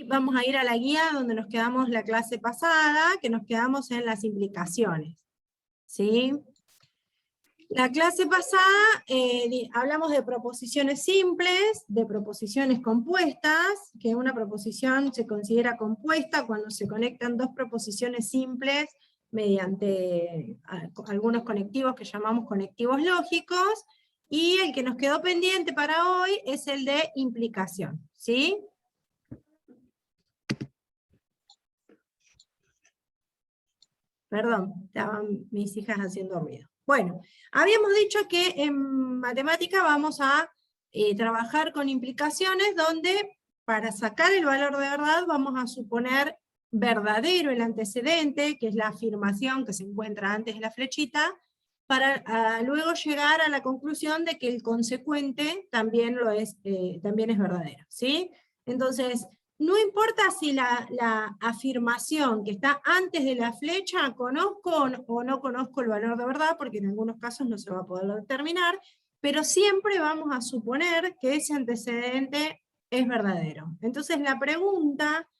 vamos a ir a la guía donde nos quedamos la clase pasada, que nos quedamos en las implicaciones. ¿Sí? La clase pasada hablamos de proposiciones simples, de proposiciones compuestas, que una proposición se considera compuesta cuando se conectan dos proposiciones simples mediante algunos conectivos que llamamos conectivos lógicos, y el que nos quedó pendiente para hoy es el de implicación, ¿sí? Perdón, estaban mis hijas haciendo ruido. Bueno, habíamos dicho que en matemática vamos a trabajar con implicaciones donde para sacar el valor de verdad vamos a suponer verdadero el antecedente, que es la afirmación que se encuentra antes de la flechita, para luego llegar a la conclusión de que el consecuente también es verdadero, ¿sí? Entonces, no importa si la afirmación que está antes de la flecha, conozco o no conozco el valor de verdad, porque en algunos casos no se va a poder determinar, pero siempre vamos a suponer que ese antecedente es verdadero. Entonces la pregunta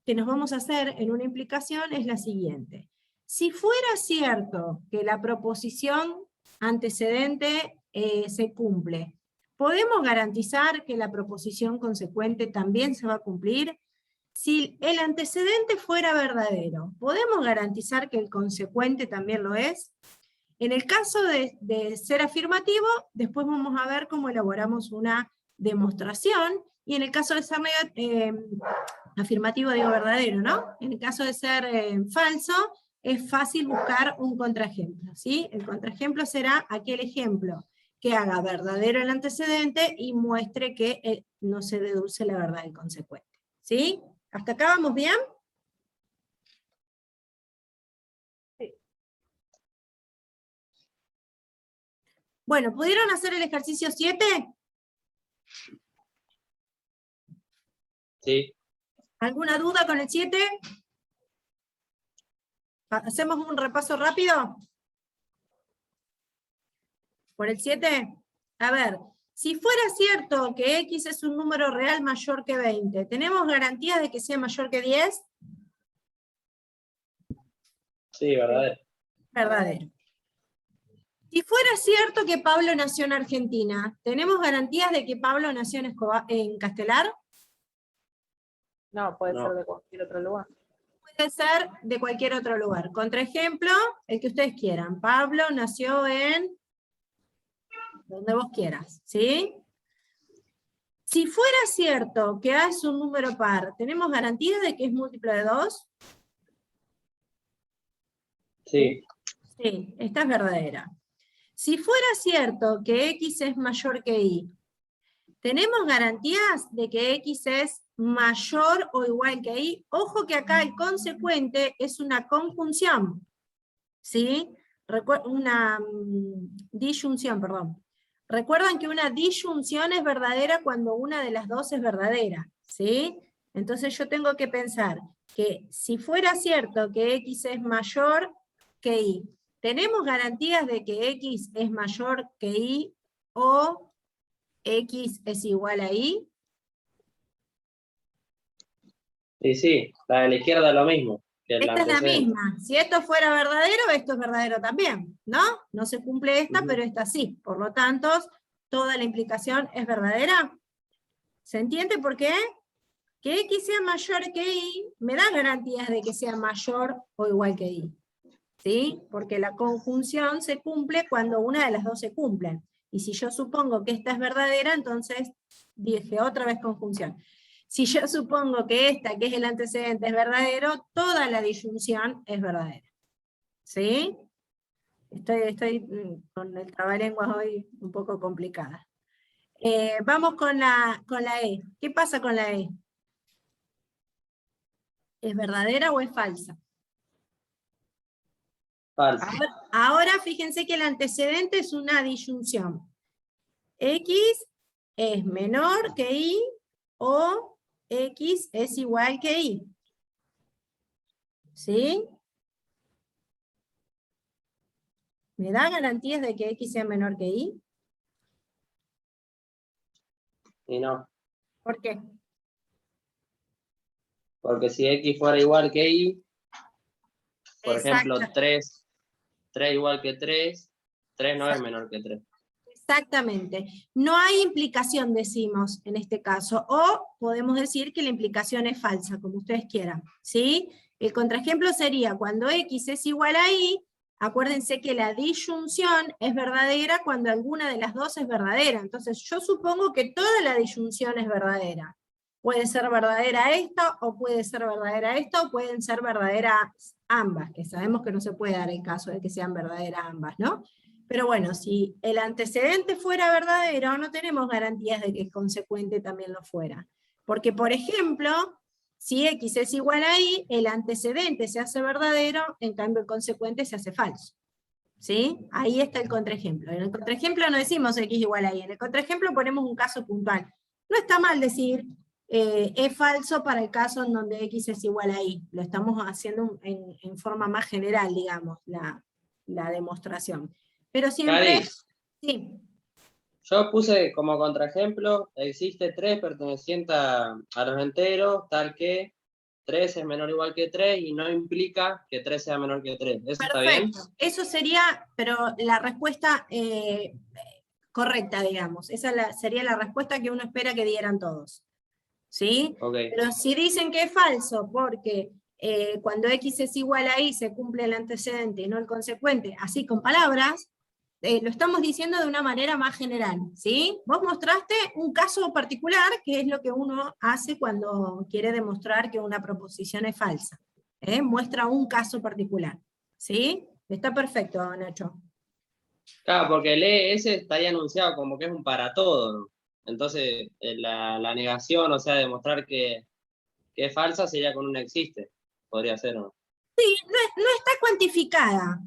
que nos vamos a hacer en una implicación es la siguiente. Si fuera cierto que la proposición antecedente se cumple, ¿podemos garantizar que la proposición consecuente también se va a cumplir? Si el antecedente fuera verdadero, ¿podemos garantizar que el consecuente también lo es? En el caso de ser afirmativo, después vamos a ver cómo elaboramos una demostración, y en el caso de ser afirmativo, digo verdadero, ¿no? En el caso de ser falso, es fácil buscar un contraejemplo, ¿sí? El contraejemplo será aquel ejemplo que haga verdadero el antecedente y muestre que no se deduce la verdad del consecuente, ¿sí? ¿Hasta acá vamos bien? Sí. Bueno, ¿pudieron hacer el ejercicio 7? Sí. ¿Alguna duda con el 7? ¿Hacemos un repaso rápido? ¿Por el 7? A ver, si fuera cierto que X es un número real mayor que 20, ¿tenemos garantías de que sea mayor que 10? Sí, verdadero. Verdadero. Si fuera cierto que Pablo nació en Argentina, ¿tenemos garantías de que Pablo nació en Castelar? No, puede No. ser de cualquier otro lugar. Puede ser de cualquier otro lugar. Contraejemplo, el que ustedes quieran. Pablo nació en donde vos quieras, ¿sí? Si fuera cierto que A es un número par, ¿tenemos garantías de que es múltiplo de 2? Sí. Sí, esta es verdadera. Si fuera cierto que X es mayor que Y, ¿tenemos garantías de que X es mayor o igual que Y? Ojo que acá el consecuente es una conjunción, ¿sí? Una disyunción, perdón. Recuerdan que una disyunción es verdadera cuando una de las dos es verdadera, ¿sí? Entonces yo tengo que pensar que si fuera cierto que X es mayor que Y, ¿tenemos garantías de que X es mayor que Y o X es igual a Y? Y sí, la de la izquierda es lo mismo que el Esta es la antecedente. misma. Si esto fuera verdadero, esto es verdadero también, ¿no? No se cumple esta, Ujú. pero esta sí. Por lo tanto, toda la implicación es verdadera. ¿Se entiende por qué? Que X sea mayor que Y me da garantías de que sea mayor o igual que Y. ¿Sí? Porque la conjunción se cumple cuando una de las dos se cumple. Y si yo supongo que esta es verdadera, entonces dije otra vez conjunción. Si yo supongo que esta, que es el antecedente, es verdadero, toda la disyunción es verdadera. ¿Sí? Estoy con el trabalenguas hoy un poco complicada. Vamos con la E. ¿Qué pasa con la E? ¿Es verdadera o es falsa? Falso. Ahora fíjense que el antecedente es una disyunción. X es menor que Y o X es igual que Y. ¿Sí? ¿Me da garantías de que X sea menor que Y? Y no. ¿Por qué? Porque si X fuera igual que Y, por ejemplo, Exacta- 3 igual que 3 no es menor que 3. Exactamente. No hay implicación, decimos, en este caso, o podemos decir que la implicación es falsa, como ustedes quieran, ¿sí? El contraejemplo sería cuando X es igual a Y, acuérdense que la disyunción es verdadera cuando alguna de las dos es verdadera. Entonces yo supongo que toda la disyunción es verdadera. Puede ser verdadera esta, o puede ser verdadera esta, o pueden ser verdaderas ambas, que sabemos que no se puede dar el caso de que sean verdaderas ambas, ¿no? Pero bueno, si el antecedente fuera verdadero, no tenemos garantías de que el consecuente también lo fuera. Porque, por ejemplo, si X es igual a Y, el antecedente se hace verdadero, en cambio el consecuente se hace falso. ¿Sí? Ahí está el contraejemplo. En el contraejemplo no decimos X igual a Y, en el contraejemplo ponemos un caso puntual. No está mal decir es falso para el caso en donde X es igual a Y. Lo estamos haciendo en forma más general, digamos, la demostración. Pero siempre, Cari, sí, yo puse como contraejemplo, existe 3 perteneciente a los enteros, tal que 3 es menor o igual que 3 y no implica que 3 sea menor que 3. ¿Eso está bien? perfecto. Eso sería, pero la respuesta correcta, digamos. Esa sería la respuesta que uno espera que dieran todos. ¿Sí? Ok. Pero si dicen que es falso, porque cuando X es igual a Y se cumple el antecedente y no el consecuente, así con palabras, lo estamos diciendo de una manera más general, ¿sí? Vos mostraste un caso particular, que es lo que uno hace cuando quiere demostrar que una proposición es falsa. Muestra un caso particular, ¿sí? Está perfecto, Nacho. Claro, porque el ese está ahí anunciado como que es un para todo, ¿no? Entonces, la negación, o sea, demostrar que es falsa sería con un existe. Podría ser, ¿no? Sí, no está cuantificada,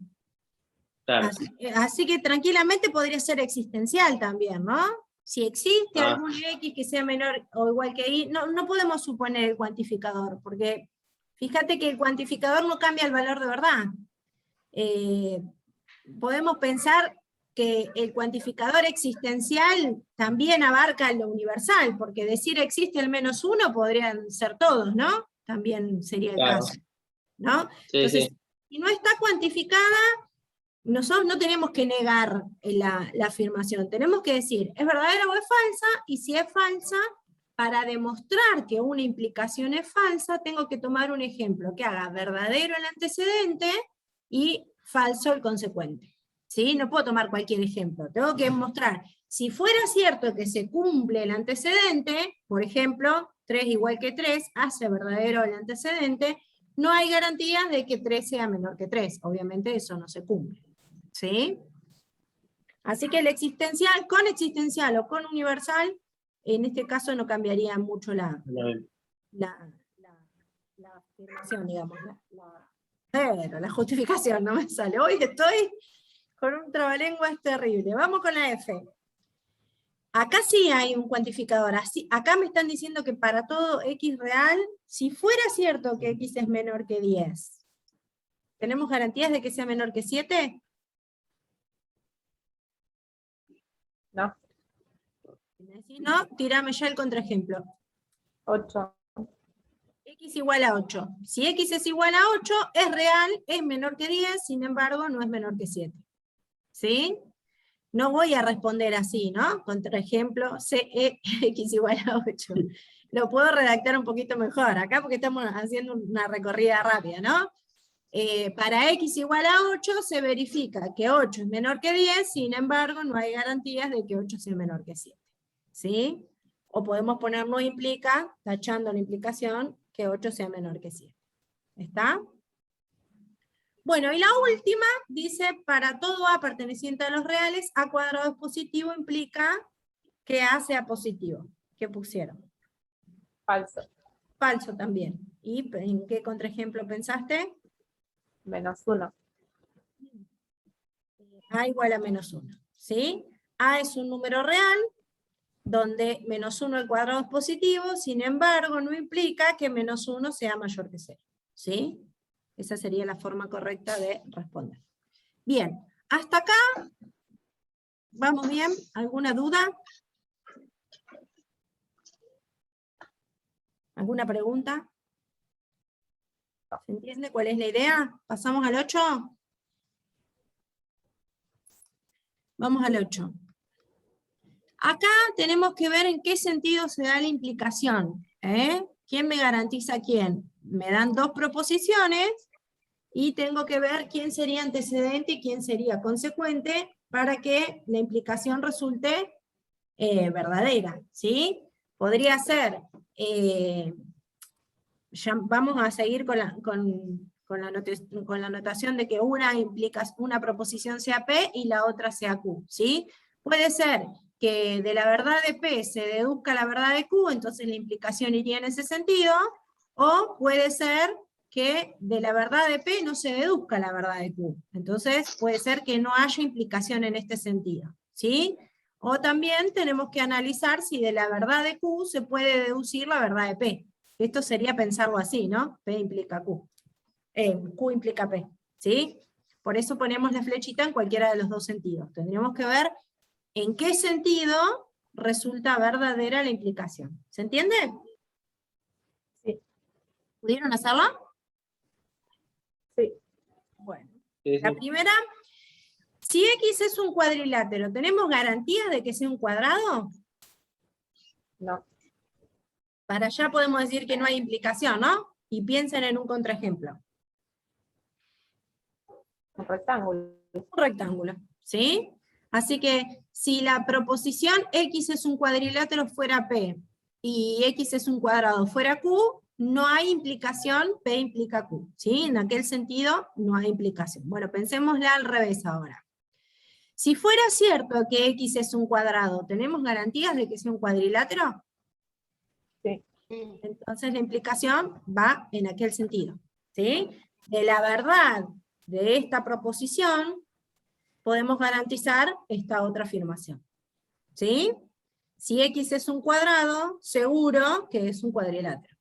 Claro. así que tranquilamente podría ser existencial también, ¿no? Si existe Ah, algún X que sea menor o igual que Y, no podemos suponer el cuantificador, porque fíjate que el cuantificador no cambia el valor de verdad. Eh, Podemos pensar que el cuantificador existencial también abarca lo universal, porque decir existe el -1 podrían ser todos, ¿no? También sería el claro. caso, ¿no? Sí, Entonces, sí. si no está cuantificada, nosotros no tenemos que negar la afirmación, tenemos que decir, ¿es verdadera o es falsa? Y si es falsa, para demostrar que una implicación es falsa, tengo que tomar un ejemplo que haga verdadero el antecedente y falso el consecuente. ¿Sí? No puedo tomar cualquier ejemplo, tengo que mostrar, si fuera cierto que se cumple el antecedente, por ejemplo, 3 igual que 3, hace verdadero el antecedente, no hay garantías de que 3 sea menor que 3, obviamente eso no se cumple. ¿Sí? Así que el existencial, con existencial o con universal, en este caso no cambiaría mucho la afirmación, digamos, la justificación, no me sale. Hoy estoy con un trabalenguas terrible. Vamos con la F. Acá sí hay un cuantificador. Acá me están diciendo que para todo X real, si fuera cierto que X es menor que 10, ¿tenemos garantías de que sea menor que 7? No, Si no, tirame ya el contraejemplo. 8. X igual a 8. Si X es igual a 8, es real, es menor que 10, sin embargo, no es menor que 7. ¿Sí? No voy a responder así, ¿no? Contraejemplo, X igual a 8. Lo puedo redactar un poquito mejor acá porque estamos haciendo una recorrida rápida, ¿no? Para X igual a 8 se verifica que 8 es menor que 10, sin embargo, no hay garantías de que 8 sea menor que 7. ¿Sí? O podemos poner no implica, tachando la implicación, que 8 sea menor que 7. ¿Está? Bueno, y la última dice, para todo A perteneciente a los reales, A cuadrado es positivo, implica que A sea positivo. ¿Qué pusieron? Falso. Falso también. ¿Y en qué contraejemplo pensaste? -1. A igual a -1. ¿Sí? A es un número real, donde -1 al cuadrado es positivo, sin embargo, no implica que -1 sea mayor que 0. ¿Sí? Esa sería la forma correcta de responder. Bien, hasta acá, ¿vamos bien? ¿Alguna duda? ¿Alguna pregunta? ¿Se entiende cuál es la idea? ¿Pasamos al 8? Vamos al 8. Acá tenemos que ver en qué sentido se da la implicación. ¿Quién me garantiza a quién? Me dan dos proposiciones y tengo que ver quién sería antecedente y quién sería consecuente para que la implicación resulte verdadera, ¿sí? Podría ser, ya vamos a seguir con la notación de que una proposición sea P y la otra sea Q, ¿sí? Puede ser que de la verdad de P se deduzca la verdad de Q, entonces la implicación iría en ese sentido, o puede ser que de la verdad de P no se deduzca la verdad de Q, entonces puede ser que no haya implicación en este sentido, ¿sí? O también tenemos que analizar si de la verdad de Q se puede deducir la verdad de P. Esto sería pensarlo así, ¿no? P implica Q. Q implica P, ¿sí? Por eso ponemos la flechita en cualquiera de los dos sentidos. Tendríamos que ver en qué sentido resulta verdadera la implicación. ¿Se entiende? Sí. ¿Pudieron hacerla? Sí. Bueno. Sí, La sí. primera, si X es un cuadrilátero, ¿tenemos garantías de que sea un cuadrado? No. Para allá podemos decir que no hay implicación, ¿no? Y piensen en un contraejemplo. Un rectángulo. Un rectángulo, ¿sí? Así que si la proposición X es un cuadrilátero fuera P y X es un cuadrado fuera Q, no hay implicación, P implica Q, ¿sí? En aquel sentido no hay implicación. Bueno, pensémosla al revés ahora. Si fuera cierto que X es un cuadrado, ¿tenemos garantías de que sea un cuadrilátero? Sí. Entonces la implicación va en aquel sentido, ¿sí? De la verdad de esta proposición, podemos garantizar esta otra afirmación, ¿sí? Si X es un cuadrado, seguro que es un cuadrilátero.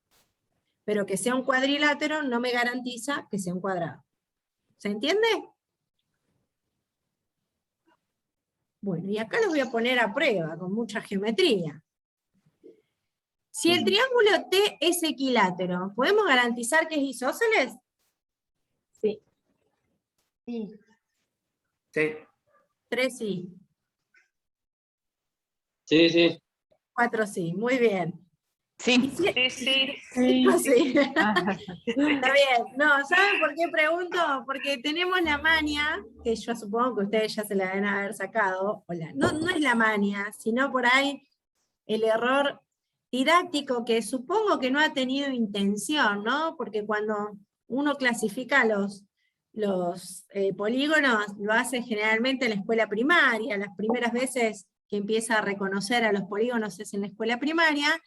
Pero que sea un cuadrilátero no me garantiza que sea un cuadrado. ¿Se entiende? Bueno, y acá los voy a poner a prueba, con mucha geometría. Si el triángulo T es equilátero, ¿podemos garantizar que es isósceles? Sí. Sí. Sí. 3 sí. Sí, sí. 4 sí, muy bien. Sí. Sí, Sí. sí. Está bien. No, ¿saben por qué pregunto? Porque tenemos la maña, que yo supongo que ustedes ya se la deben haber sacado, no es la maña, sino por ahí el error didáctico que supongo que no ha tenido intención, ¿no? Porque cuando uno clasifica los polígonos, lo hace generalmente en la escuela primaria, las primeras veces que empieza a reconocer a los polígonos es en la escuela primaria,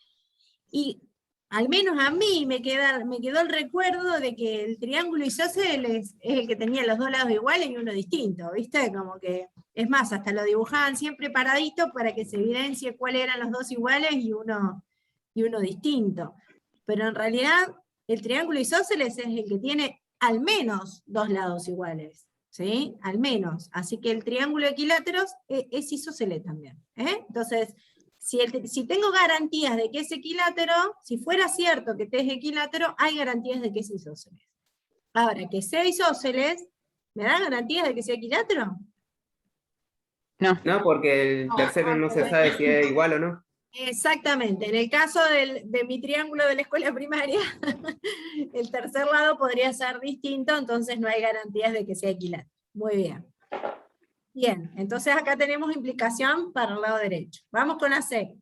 y al menos a mí me quedó el recuerdo de que el triángulo isósceles es el que tenía los dos lados iguales y uno distinto, ¿viste? Como que, es más, hasta lo dibujaban siempre paradito para que se evidencie cuáles eran los dos iguales y uno distinto. Pero en realidad, el triángulo isósceles es el que tiene al menos dos lados iguales, ¿sí? Al menos. Así que el triángulo equilátero es isósceles también, ¿eh? Entonces, si tengo garantías de que es equilátero, si fuera cierto que T es equilátero, hay garantías de que es isósceles. Ahora, que sea isósceles, ¿me da garantías de que sea equilátero? No. No, porque el tercero no se sabe si es igual o no. Exactamente, en el caso de mi triángulo de la escuela primaria, el tercer lado podría ser distinto, entonces no hay garantías de que sea equilátero. Muy bien. Bien, entonces acá tenemos implicación para el lado derecho. Vamos con AC.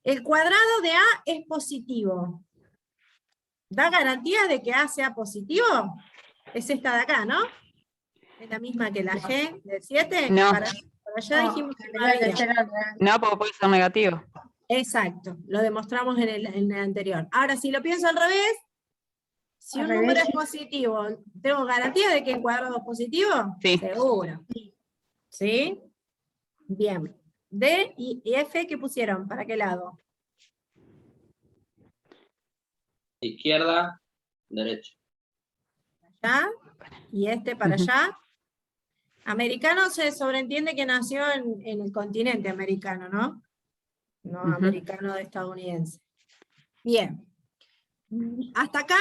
El cuadrado de A es positivo. ¿Da garantía de que A sea positivo? Es esta de acá, ¿no? Es la misma que la G del 7. No. Para allá dijimos que no había. No, porque puede ser negativo. Exacto, lo demostramos en el anterior. Ahora, si lo pienso al revés, si Al un número revés. es positivo, ¿tengo garantía de que el cuadrado es positivo? Sí. Seguro. ¿Sí? Bien. D y F, ¿qué pusieron? ¿Para qué lado? Izquierda, derecha. Allá. Y este para Ujú. allá. Americano se sobreentiende que nació en el continente americano, ¿no? No Ujú. americano estadounidense. Bien. Hasta acá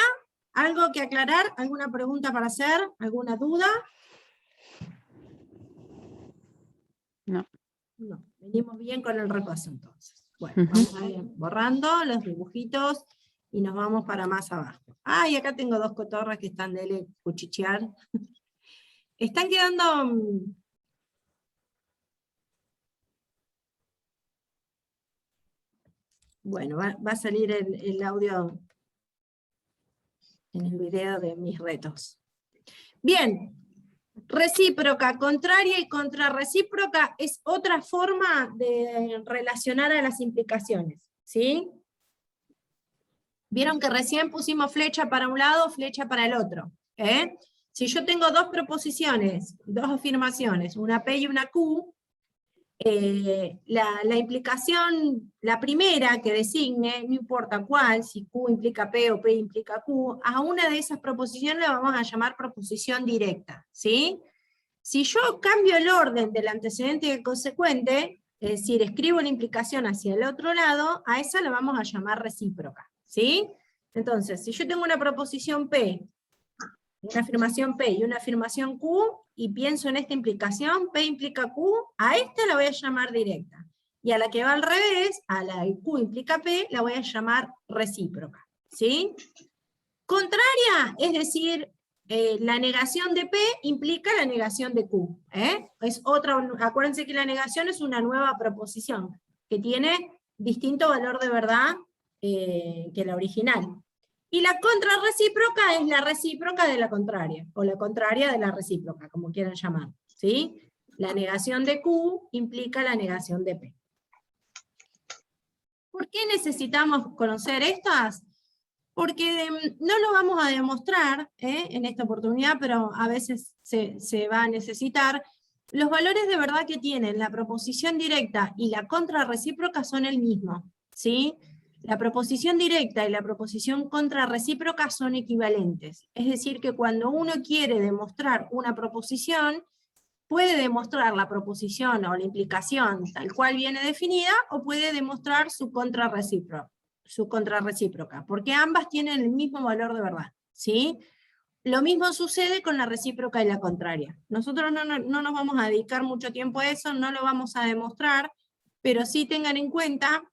¿Algo que aclarar? ¿Alguna pregunta para hacer? ¿Alguna duda? No. No, venimos bien con el repaso entonces. Bueno, Ujú. vamos a ir borrando los dibujitos y nos vamos para más abajo. Ah, y acá tengo dos cotorras que están de cuchichear. Están quedando... Bueno, va a salir el audio en el video de mis retos. Bien, recíproca, contraria y contrarrecíproca es otra forma de relacionar a las implicaciones, ¿sí? Vieron que recién pusimos flecha para un lado, flecha para el otro, ¿eh? Si yo tengo dos proposiciones, dos afirmaciones, una P y una Q, la implicación, la primera que designe, no importa cuál, si Q implica P o P implica Q, a una de esas proposiciones la vamos a llamar proposición directa, ¿sí? Si yo cambio el orden del antecedente y el consecuente, es decir, escribo la implicación hacia el otro lado, a esa la vamos a llamar recíproca, ¿sí? Entonces, si yo tengo una proposición P, una afirmación P y una afirmación Q, y pienso en esta implicación, P implica Q, a esta la voy a llamar directa. Y a la que va al revés, a la que Q implica P, la voy a llamar recíproca, ¿sí? Contraria, es decir, la negación de P implica la negación de Q. Es otra, acuérdense que la negación es una nueva proposición, que tiene distinto valor de verdad que la original. Y la contrarrecíproca es la recíproca de la contraria, o la contraria de la recíproca, como quieran llamar, ¿sí? La negación de Q implica la negación de P. ¿Por qué necesitamos conocer estas? Porque no lo vamos a demostrar en esta oportunidad, pero a veces se va a necesitar. Los valores de verdad que tienen la proposición directa y la contrarrecíproca son el mismo, ¿sí? La proposición directa y la proposición contrarrecíproca son equivalentes. Es decir, que cuando uno quiere demostrar una proposición, puede demostrar la proposición o la implicación tal cual viene definida, o puede demostrar su contrarrecíproca, porque ambas tienen el mismo valor de verdad, ¿sí? Lo mismo sucede con la recíproca y la contraria. Nosotros no nos vamos a dedicar mucho tiempo a eso, no lo vamos a demostrar, pero sí tengan en cuenta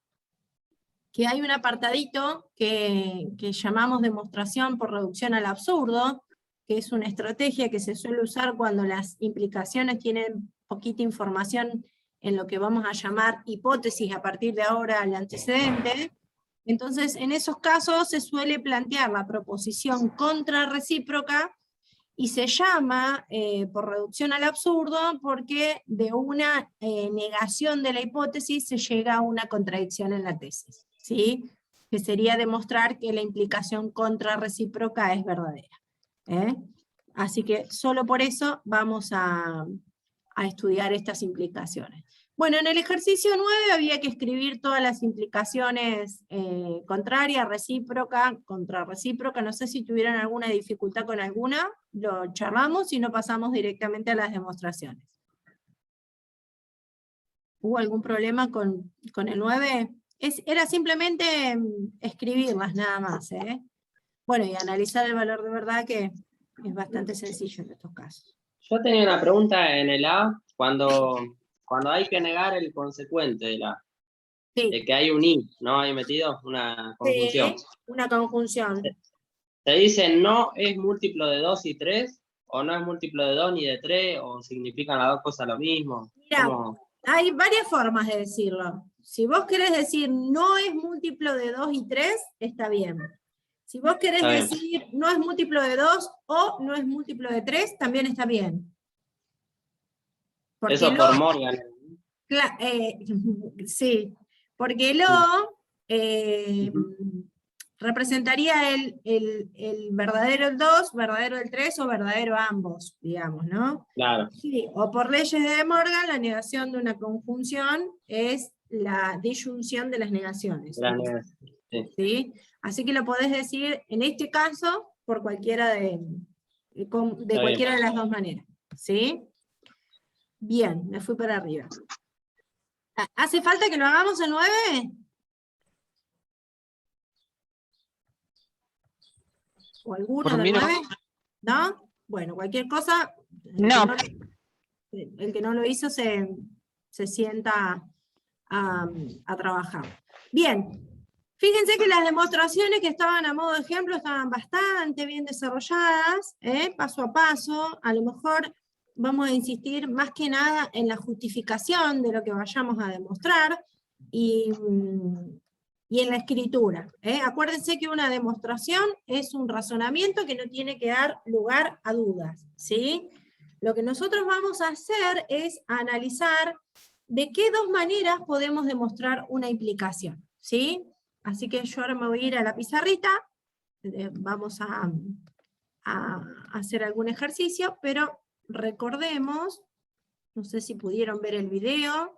que hay un apartadito que llamamos demostración por reducción al absurdo, que es una estrategia que se suele usar cuando las implicaciones tienen poquita información en lo que vamos a llamar hipótesis a partir de ahora al antecedente. Entonces, en esos casos se suele plantear la proposición contrarrecíproca, y se llama por reducción al absurdo porque de una negación de la hipótesis se llega a una contradicción en la tesis, ¿sí? Que sería demostrar que la implicación contrarrecíproca es verdadera. Así que solo por eso vamos a estudiar estas implicaciones. Bueno, en el ejercicio 9 había que escribir todas las implicaciones contraria, recíproca, contrarrecíproca. No sé si tuvieron alguna dificultad con alguna, lo charlamos y no pasamos directamente a las demostraciones. ¿Hubo algún problema con el 9? Era simplemente escribirlas nada más. Bueno, y analizar el valor de verdad, que es bastante sencillo en estos casos. Yo tenía una pregunta en el A, cuando hay que negar el consecuente de la, Sí. de que hay un i, ¿no? Hay metido una conjunción. Sí, una conjunción. Te dicen no es múltiplo de 2 y 3, o no es múltiplo de 2 ni de 3, o significan las dos cosas lo mismo. Mira, ¿Cómo? hay varias formas de decirlo. Si vos querés decir no es múltiplo de 2 y 3, está bien. Si vos querés decir no es múltiplo de 2 o no es múltiplo de 3, también está bien. Porque Eso por Morgan. Sí, porque representaría el verdadero el 2, verdadero el 3 o verdadero ambos, digamos, ¿no? Claro. Sí, o por leyes de De Morgan, la negación de una conjunción es la disyunción de las negaciones. Sí. ¿Sí? Así que lo podés decir, en este caso, por cualquiera de cualquiera de las dos maneras. ¿Sí? Bien, me fui para arriba. ¿Hace falta que lo hagamos el 9? ¿O alguno Por del mí no. 9? ¿No? Bueno, cualquier cosa. No. El que no lo hizo se sienta a trabajar. Bien. Fíjense que las demostraciones que estaban a modo de ejemplo estaban bastante bien desarrolladas, paso a paso. A lo mejor vamos a insistir más que nada en la justificación de lo que vayamos a demostrar y en la escritura. Acuérdense que una demostración es un razonamiento que no tiene que dar lugar a dudas, ¿sí? Lo que nosotros vamos a hacer es analizar de qué dos maneras podemos demostrar una implicación, ¿sí? Así que yo ahora me voy a ir a la pizarrita, vamos a hacer algún ejercicio, pero recordemos, no sé si pudieron ver el video,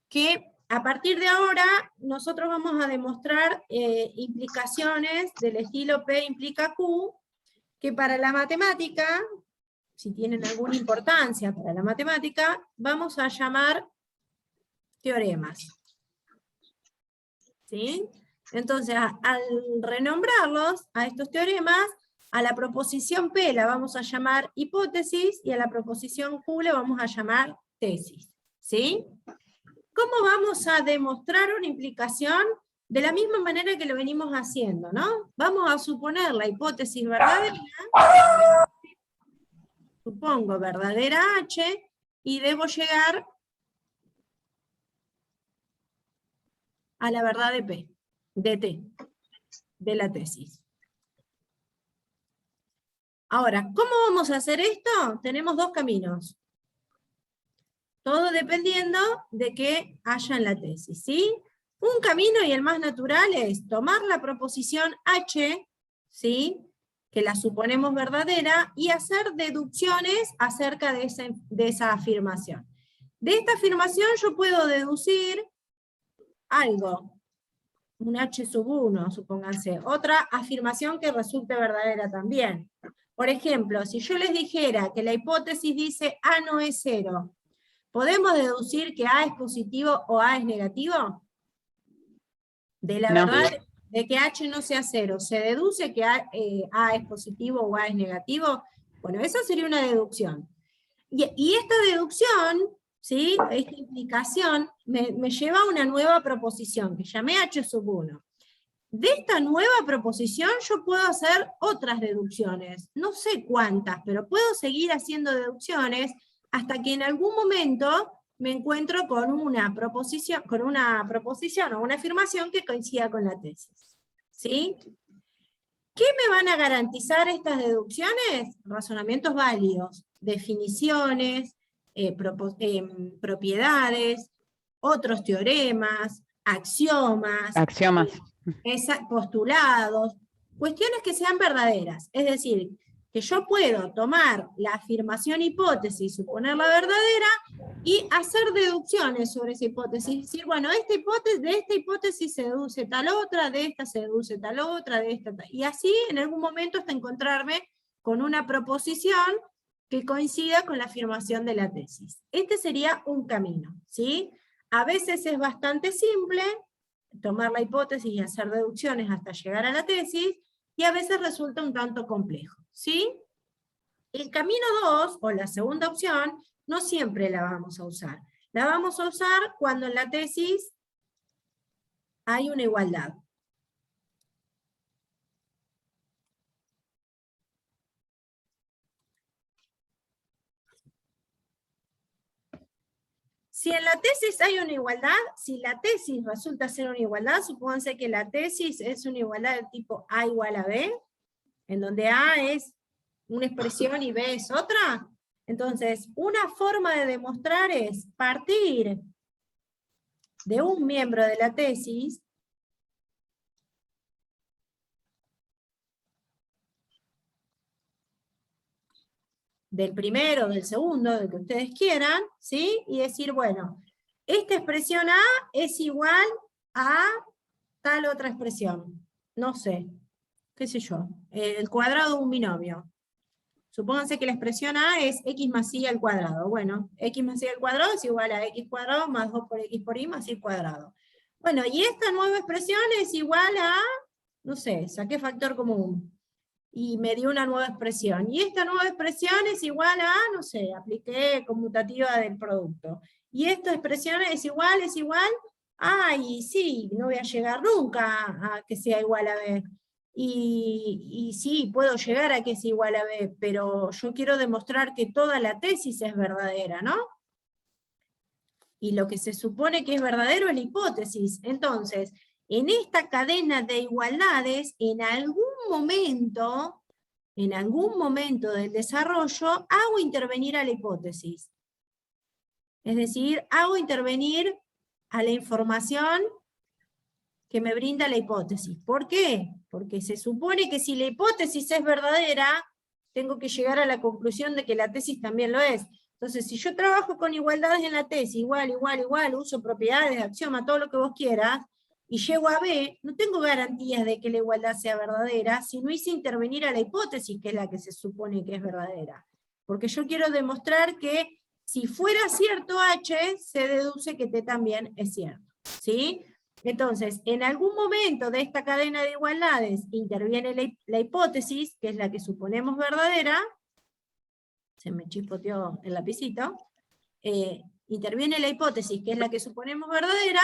que a partir de ahora nosotros vamos a demostrar implicaciones del estilo P implica Q, que para la matemática, si tienen alguna importancia para la matemática, vamos a llamar teoremas. ¿Sí? Entonces, al renombrarlos, a estos teoremas, a la proposición P la vamos a llamar hipótesis, y a la proposición Q le vamos a llamar tesis. ¿Sí? ¿Cómo vamos a demostrar una implicación? De la misma manera que lo venimos haciendo, ¿no? Vamos a suponer la hipótesis verdadera, supongo verdadera H, y debo llegar a la verdad de P, de T, de la tesis. Ahora, ¿cómo vamos a hacer esto? Tenemos dos caminos. Todo dependiendo de qué haya en la tesis, ¿sí? Un camino, y el más natural, es tomar la proposición H, ¿sí?, que la suponemos verdadera, y hacer deducciones acerca de esa afirmación. De esta afirmación yo puedo deducir algo, un H sub 1, supónganse, otra afirmación que resulte verdadera también. Por ejemplo, si yo les dijera que la hipótesis dice A no es 0, ¿podemos deducir que A es positivo o A es negativo? De la No. verdad de que H no sea 0, ¿se deduce que A es positivo o A es negativo? Bueno, eso sería una deducción. Y esta deducción, ¿sí?, esta implicación, me lleva a una nueva proposición, que llamé H sub 1. De esta nueva proposición yo puedo hacer otras deducciones, no sé cuántas, pero puedo seguir haciendo deducciones hasta que en algún momento me encuentro con una proposición o una afirmación que coincida con la tesis. ¿Sí? ¿Qué me van a garantizar estas deducciones? Razonamientos válidos, definiciones, propiedades, otros teoremas, axiomas, Axiomas. postulados, cuestiones que sean verdaderas. Es decir, que yo puedo tomar la afirmación hipótesis, suponerla verdadera, y hacer deducciones sobre esa hipótesis. Decir, bueno, de esta hipótesis se deduce tal otra, de esta se deduce tal otra, de esta tal. Y así en algún momento hasta encontrarme con una proposición que coincida con la afirmación de la tesis. Este sería un camino, ¿sí? A veces es bastante simple tomar la hipótesis y hacer deducciones hasta llegar a la tesis, y a veces resulta un tanto complejo, ¿sí? El camino 2, o la segunda opción, no siempre la vamos a usar. La vamos a usar cuando en la tesis hay una igualdad. Si en la tesis hay una igualdad, si la tesis resulta ser una igualdad, supónganse que la tesis es una igualdad de tipo A igual a B, en donde A es una expresión y B es otra. Entonces, una forma de demostrar es partir de un miembro de la tesis del primero, del segundo, del que ustedes quieran, ¿sí? Y decir, bueno, esta expresión A es igual a tal otra expresión. No sé, qué sé yo, el cuadrado de un binomio. Supónganse que la expresión A es x más y al cuadrado. Bueno, x más y al cuadrado es igual a x cuadrado más 2 por x por y más y cuadrado. Bueno, y esta nueva expresión es igual a, no sé, saqué factor común. y me dio una nueva expresión. Y esta nueva expresión es igual a, no sé, apliqué conmutativa del producto. Y esta expresión es igual, y sí, no voy a llegar nunca a que sea igual a B. Y sí, puedo llegar a que sea igual a B, pero yo quiero demostrar que toda la tesis es verdadera, ¿no? Y lo que se supone que es verdadero es la hipótesis. Entonces, en esta cadena de igualdades, en algún momento del desarrollo, hago intervenir a la hipótesis. Es decir, hago intervenir a la información que me brinda la hipótesis. ¿Por qué? Porque se supone que si la hipótesis es verdadera, tengo que llegar a la conclusión de que la tesis también lo es. Entonces, si yo trabajo con igualdades en la tesis, igual, uso propiedades, axioma, todo lo que vos quieras, y llego a B, no tengo garantías de que la igualdad sea verdadera si no hice intervenir a la hipótesis, que es la que se supone que es verdadera. Porque yo quiero demostrar que si fuera cierto H, se deduce que T también es cierto. ¿Sí? Entonces, en algún momento de esta cadena de igualdades interviene la hipótesis, que es la que suponemos verdadera, se me chispoteó el lapicito, interviene la hipótesis, que es la que suponemos verdadera,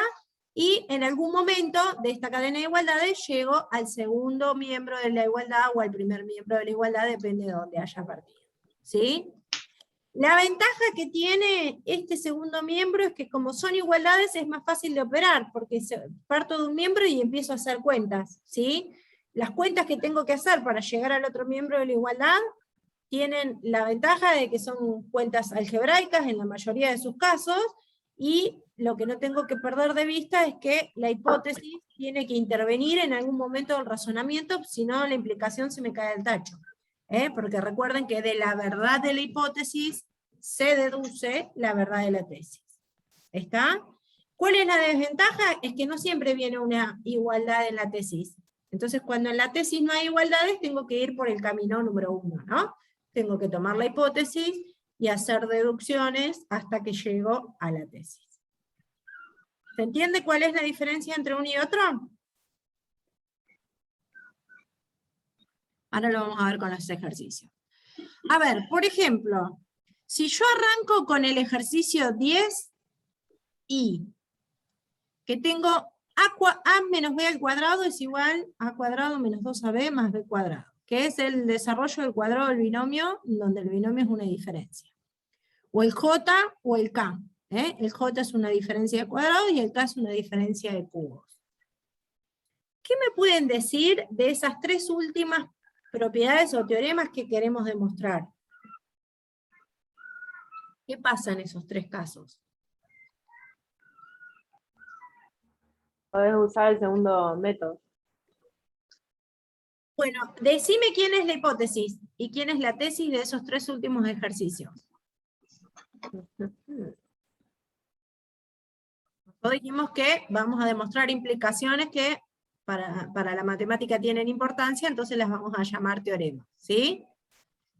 y en algún momento de esta cadena de igualdades llego al segundo miembro de la igualdad o al primer miembro de la igualdad, depende de dónde haya partido. ¿Sí? La ventaja que tiene este segundo miembro es que como son igualdades es más fácil de operar, porque parto de un miembro y empiezo a hacer cuentas. ¿Sí? Las cuentas que tengo que hacer para llegar al otro miembro de la igualdad tienen la ventaja de que son cuentas algebraicas en la mayoría de sus casos, y lo que no tengo que perder de vista es que la hipótesis tiene que intervenir en algún momento del razonamiento, si no la implicación se me cae del tacho. Porque recuerden que de la verdad de la hipótesis se deduce la verdad de la tesis. ¿Está? ¿Cuál es la desventaja? Es que no siempre viene una igualdad en la tesis. Entonces, cuando en la tesis no hay igualdades, tengo que ir por el camino número 1, ¿no? Tengo que tomar la hipótesis y hacer deducciones hasta que llego a la tesis. ¿Se entiende cuál es la diferencia entre uno y otro? Ahora lo vamos a ver con los ejercicios. A ver, por ejemplo, si yo arranco con el ejercicio 10i, que tengo a menos b al cuadrado es igual a a cuadrado menos 2ab más b cuadrado, que es el desarrollo del cuadrado del binomio, donde el binomio es una diferencia. O el j o el k. El j es una diferencia de cuadrados y el k es una diferencia de cubos. ¿Qué me pueden decir de esas tres últimas propiedades o teoremas que queremos demostrar? ¿Qué pasa en esos tres casos? Podés usar el segundo método. Bueno, decime quién es la hipótesis y quién es la tesis de esos tres últimos ejercicios. Nosotros dijimos que vamos a demostrar implicaciones que para la matemática tienen importancia, entonces las vamos a llamar teoremas, ¿sí?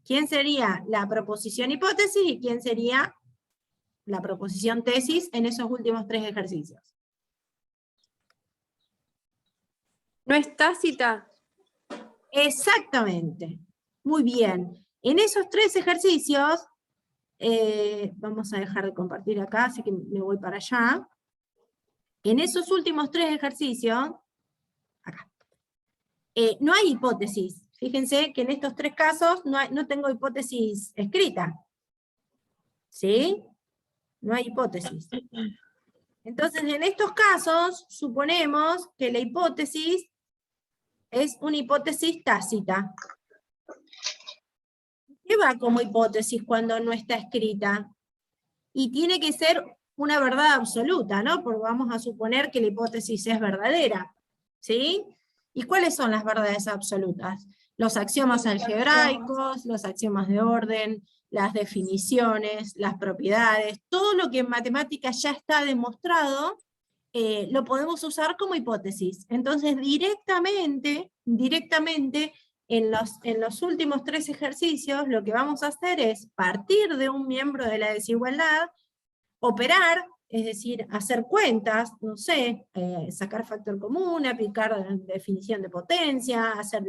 ¿Quién sería la proposición hipótesis y quién sería la proposición tesis en esos últimos tres ejercicios? ¿No es tácita? Exactamente. Muy bien. En esos tres ejercicios, vamos a dejar de compartir acá, así que me voy para allá. En esos últimos tres ejercicios, acá, no hay hipótesis. Fíjense que en estos tres casos no tengo hipótesis escrita. ¿Sí? No hay hipótesis. Entonces, en estos casos, suponemos que la hipótesis es una hipótesis tácita. ¿Qué va como hipótesis cuando no está escrita? Y tiene que ser una verdad absoluta, ¿no? Porque vamos a suponer que la hipótesis es verdadera, ¿sí? ¿Y cuáles son las verdades absolutas? Los axiomas algebraicos, los axiomas de orden, las definiciones, las propiedades, todo lo que en matemáticas ya está demostrado, lo podemos usar como hipótesis. Entonces, directamente, en los últimos tres ejercicios, lo que vamos a hacer es partir de un miembro de la desigualdad, operar, es decir, hacer cuentas, no sé, sacar factor común, aplicar definición de potencia, hacer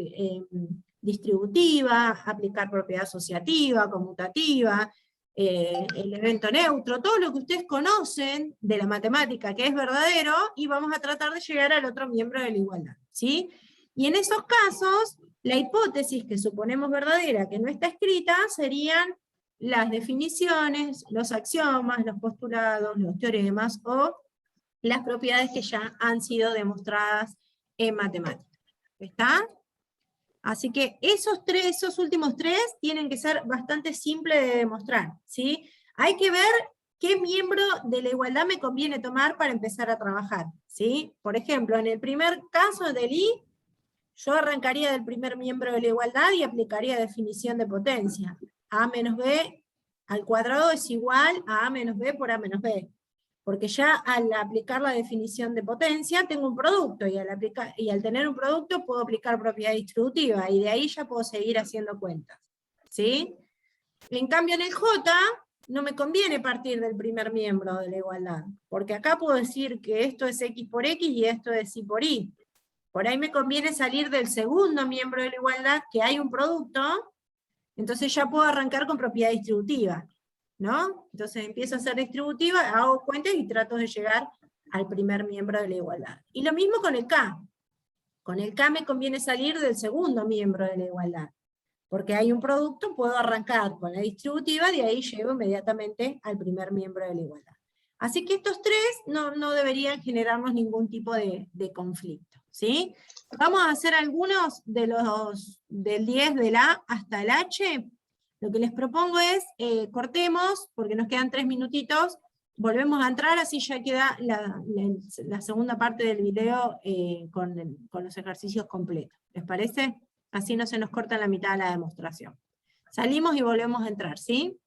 distributiva, aplicar propiedad asociativa, conmutativa, el evento neutro, todo lo que ustedes conocen de la matemática que es verdadero, y vamos a tratar de llegar al otro miembro de la igualdad, ¿sí? Y en esos casos, la hipótesis que suponemos verdadera, que no está escrita, serían las definiciones, los axiomas, los postulados, los teoremas, o las propiedades que ya han sido demostradas en matemáticas. ¿Está? Así que esos últimos tres tienen que ser bastante simples de demostrar, ¿sí? Hay que ver qué miembro de la igualdad me conviene tomar para empezar a trabajar, ¿sí? Por ejemplo, en el primer caso del I, yo arrancaría del primer miembro de la igualdad y aplicaría definición de potencia. A menos B al cuadrado es igual a menos B por A menos B. Porque ya al aplicar la definición de potencia tengo un producto, y al tener un producto puedo aplicar propiedad distributiva, y de ahí ya puedo seguir haciendo cuentas, ¿sí? En cambio en el J no me conviene partir del primer miembro de la igualdad, porque acá puedo decir que esto es X por X y esto es Y por Y. Por ahí me conviene salir del segundo miembro de la igualdad, que hay un producto, entonces ya puedo arrancar con propiedad distributiva, ¿no? Entonces empiezo a hacer distributiva, hago cuentas y trato de llegar al primer miembro de la igualdad. Y lo mismo con el K. Con el K me conviene salir del segundo miembro de la igualdad, porque hay un producto, puedo arrancar con la distributiva, de ahí llego inmediatamente al primer miembro de la igualdad. Así que estos tres no deberían generarnos ningún tipo de conflicto, ¿sí? Vamos a hacer algunos de del 10 del A hasta el H. Lo que les propongo es, cortemos, porque nos quedan 3 minutitos, volvemos a entrar, así ya queda la segunda parte del video con los ejercicios completos. ¿Les parece? Así no se nos corta la mitad de la demostración. Salimos y volvemos a entrar, ¿sí?